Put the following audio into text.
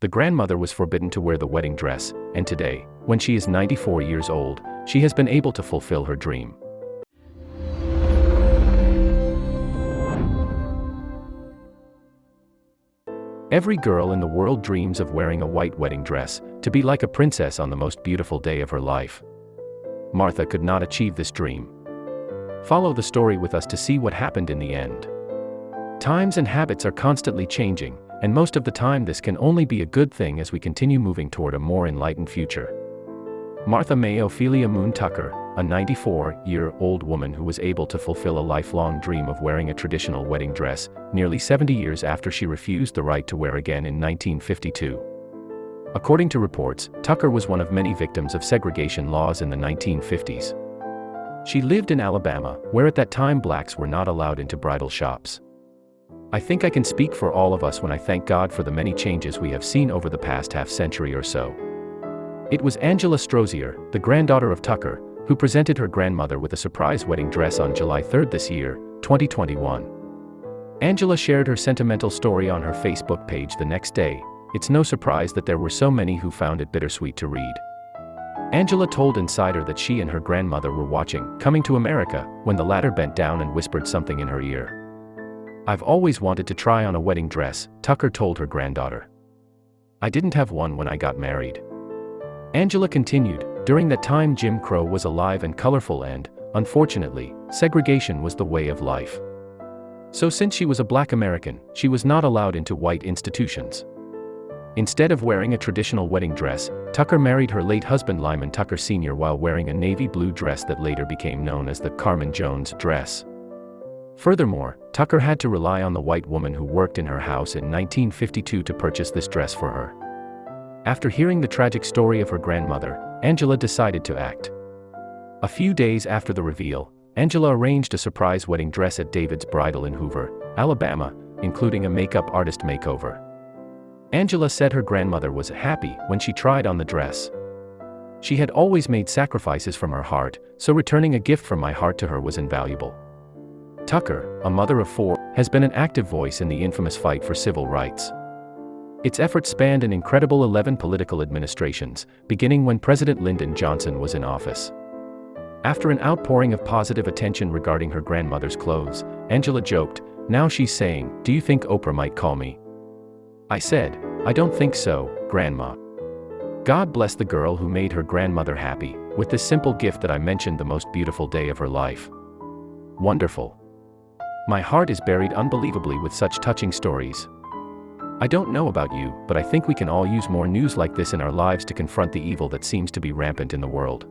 the grandmother was forbidden to wear the wedding dress, and today, when she is 94 years old, she has been able to fulfill her dream. Every girl in the world dreams of wearing a white wedding dress, to be like a princess on the most beautiful day of her life. Martha could not achieve this dream. Follow the story with us to see what happened in the end. Times and habits are constantly changing, and most of the time this can only be a good thing as we continue moving toward a more enlightened future. Martha Mae Ophelia Moon Tucker, a 94-year-old woman who was able to fulfill a lifelong dream of wearing a traditional wedding dress, nearly 70 years after she refused the right to wear again in 1952. According to reports, Tucker was one of many victims of segregation laws in the 1950s. She lived in Alabama, where at that time blacks were not allowed into bridal shops. I think I can speak for all of us when I thank God for the many changes we have seen over the past half-century or so. It was Angela Strozier, the granddaughter of Tucker, who presented her grandmother with a surprise wedding dress on July 3 this year, 2021. Angela shared her sentimental story on her Facebook page the next day. It's no surprise that there were so many who found it bittersweet to read. Angela told Insider that she and her grandmother were watching Coming to America when the latter bent down and whispered something in her ear. "I've always wanted to try on a wedding dress," Tucker told her granddaughter. "I didn't have one when I got married." Angela continued, "During that time Jim Crow was alive and colorful and, unfortunately, segregation was the way of life. So since she was a black American, she was not allowed into white institutions. Instead of wearing a traditional wedding dress, Tucker married her late husband Lyman Tucker Sr. while wearing a navy blue dress that later became known as the Carmen Jones dress. Furthermore, Tucker had to rely on the white woman who worked in her house in 1952 to purchase this dress for her." After hearing the tragic story of her grandmother, Angela decided to act. A few days after the reveal, Angela arranged a surprise wedding dress at David's Bridal in Hoover, Alabama, including a makeup artist makeover. Angela said her grandmother was happy when she tried on the dress. "She had always made sacrifices from her heart, so returning a gift from my heart to her was invaluable." Tucker, a mother of 4, has been an active voice in the infamous fight for civil rights. Its efforts spanned an incredible 11 political administrations, beginning when President Lyndon Johnson was in office. After an outpouring of positive attention regarding her grandmother's clothes, Angela joked, "Now she's saying, 'Do you think Oprah might call me?' I said, 'I don't think so, Grandma.'" God bless the girl who made her grandmother happy, with this simple gift that I mentioned the most beautiful day of her life. Wonderful. My heart is buried unbelievably with such touching stories. I don't know about you, but I think we can all use more news like this in our lives to confront the evil that seems to be rampant in the world.